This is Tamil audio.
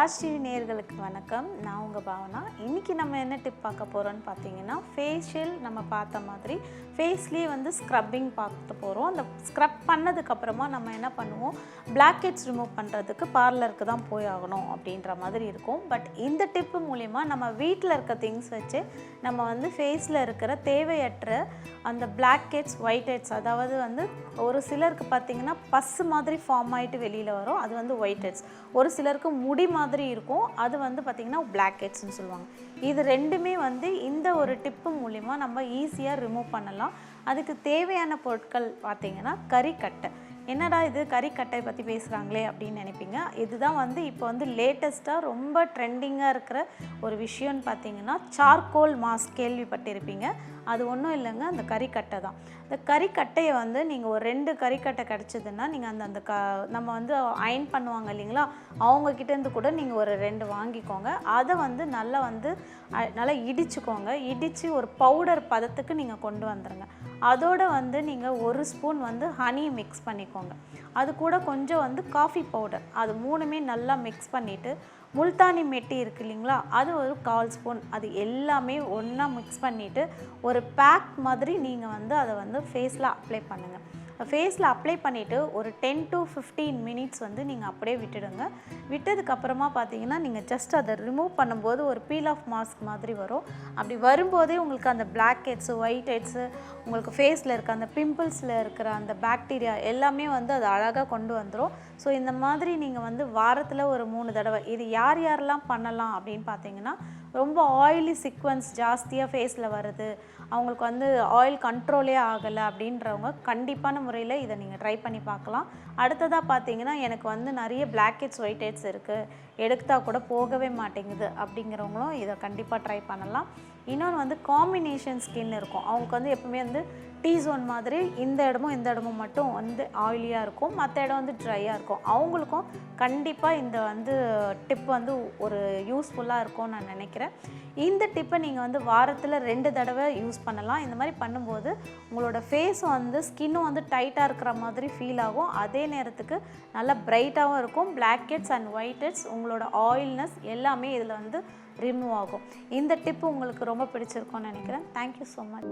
ராஜ் டிவி நேயர்களுக்கு வணக்கம். நான் உங்கள் பாவனா. இன்றைக்கி நம்ம என்ன டிப் பார்க்க போகிறோன்னு பார்த்தீங்கன்னா, ஃபேஷியல் நம்ம பார்த்த மாதிரி ஃபேஸ்லேயே வந்து ஸ்க்ரப்பிங் பார்க்க போகிறோம். அந்த ஸ்க்ரப் பண்ணதுக்கப்புறமா நம்ம என்ன பண்ணுவோம், பிளாக் ஹெட்ஸ் ரிமூவ் பண்ணுறதுக்கு பார்லருக்கு தான் போய் ஆகணும் அப்படின்ற மாதிரி இருக்கும். பட் இந்த டிப்பு மூலிமா நம்ம வீட்டில் இருக்க திங்ஸ் வச்சு நம்ம வந்து ஃபேஸில் இருக்கிற தேவையற்ற அந்த பிளாக் ஹெட்ஸ், ஒயிட் ஹெட்ஸ், அதாவது வந்து ஒரு சிலருக்கு பார்த்திங்கன்னா பஸ்ஸு மாதிரி ஃபார்ம் ஆகிட்டு வெளியில் வரும், அது வந்து ஒயிட் ஹெட்ஸ். ஒரு சிலருக்கு முடி மாதிரி இருக்கும், அது வந்து பார்த்திங்கன்னா பிளாக் ஹெட்ஸ்ன்னு சொல்லுவாங்க. இது ரெண்டுமே வந்து இந்த ஒரு டிப்பு மூலிமா நம்ம ஈஸியாக ரிமூவ் பண்ணலாம். அதுக்கு தேவையான பொருட்கள் பார்த்திங்கன்னா கறிக்கட்டை. என்னடா இது கறிக்கட்டை பற்றி பேசுகிறாங்களே அப்படின்னு நினைப்பீங்க. இதுதான் வந்து இப்போ வந்து லேட்டஸ்ட்டாக ரொம்ப ட்ரெண்டிங்காக இருக்கிற ஒரு விஷயம்னு பார்த்தீங்கன்னா சார்கோல் மாஸ்க் கேள்விப்பட்டிருப்பீங்க. அது ஒன்றும் இல்லைங்க, அந்த கறிக்கட்டை தான். இந்த கறிக்கட்டையை வந்து நீங்கள் ஒரு 2 கறிக்கட்டை கிடச்சிதுன்னா நீங்கள் அந்த நம்ம வந்து அயன் பண்ணுவாங்க இல்லைங்களா, அவங்கக்கிட்டேருந்து கூட நீங்கள் ஒரு 2 வாங்கிக்கோங்க. அதை வந்து நல்லா இடிச்சுக்கோங்க. இடித்து ஒரு பவுடர் பதத்துக்கு நீங்கள் கொண்டு வந்துடுங்க. அதோடு வந்து நீங்கள் 1 ஸ்பூன் வந்து ஹனி மிக்ஸ் பண்ணிக்கோங்க. அது கூட கொஞ்சம் வந்து காஃபி பவுடர், அது 3மே நல்லா மிக்ஸ் பண்ணிவிட்டு முல்தானி மெட்டி இருக்குது இல்லைங்களா, அது ஒரு 1/4 ஸ்பூன், அது எல்லாமே ஒன்றா மிக்ஸ் பண்ணிவிட்டு ஒரு பேக் மாதிரி நீங்கள் வந்து அதை வந்து ஃபேஸில் அப்ளை பண்ணுங்கள். ஃபேஸில் அப்ளை பண்ணிவிட்டு ஒரு 10 to 15 மினிட்ஸ் வந்து நீங்கள் அப்படியே விட்டுடுங்க. விட்டதுக்கப்புறமா பார்த்தீங்கன்னா நீங்கள் ஜஸ்ட் அதை ரிமூவ் பண்ணும்போது ஒரு பீல் ஆஃப் மாஸ்க் மாதிரி வரும். அப்படி வரும்போதே உங்களுக்கு அந்த பிளாக் ஹெட்ஸு, ஒயிட் ஹெட்ஸு, உங்களுக்கு ஃபேஸில் இருக்க அந்த பிம்பிள்ஸில் இருக்கிற அந்த பாக்டீரியா எல்லாமே வந்து அது அழகாக கொண்டு வந்துடும். ஸோ இந்த மாதிரி நீங்கள் வந்து வாரத்தில் ஒரு 3 தடவை இது யாரெல்லாம் பண்ணலாம் அப்படின்னு பார்த்தீங்கன்னா, ரொம்ப ஆயிலி சீக்வன்ஸ் ஜாஸ்தியாக ஃபேஸில் வருது, அவங்களுக்கு வந்து ஆயில் கண்ட்ரோலே ஆகலை அப்படின்றவங்க கண்டிப்பான முறையில் இதை நீங்கள் ட்ரை பண்ணி பார்க்கலாம். அடுத்ததாக பார்த்தீங்கன்னா, எனக்கு வந்து நிறைய பிளாக் ஹெட்ஸ், ஒயிட் ஹெட்ஸ் இருக்குது, எடுத்தால் கூட போகவே மாட்டேங்குது அப்படிங்கிறவங்களும் இதை கண்டிப்பாக ட்ரை பண்ணலாம். இன்னொன்று வந்து காம்பினேஷன் ஸ்கின் இருக்கும், அவங்களுக்கு வந்து எப்பவுமே வந்து T-zone மாதிரி இந்த இடமும் மட்டும் வந்து ஆயிலியாக இருக்கும், மற்ற இடம் வந்து ட்ரையாக இருக்கும். அவங்களுக்கும் கண்டிப்பாக இந்த வந்து டிப் வந்து ஒரு யூஸ்ஃபுல்லாக இருக்கும்னு நான் நினைக்கிறேன். இந்த டிப்பை நீங்கள் வந்து வாரத்தில் 2 தடவை யூஸ் பண்ணலாம். இந்த மாதிரி பண்ணும்போது உங்களோட ஃபேஸும் வந்து ஸ்கின்னும் வந்து டைட்டாக இருக்கிற மாதிரி ஃபீல் ஆகும், அதே நேரத்துக்கு நல்லா பிரைட்டாகவும் இருக்கும். Black heads and white heads, உங்களோட ஆயில்னஸ் எல்லாமே இதில் வந்து ரிமூவ் ஆகும். இந்த டிப்பு உங்களுக்கு ரொம்ப பிடிச்சிருக்கும்னு நினைக்கிறேன். Thank you so much.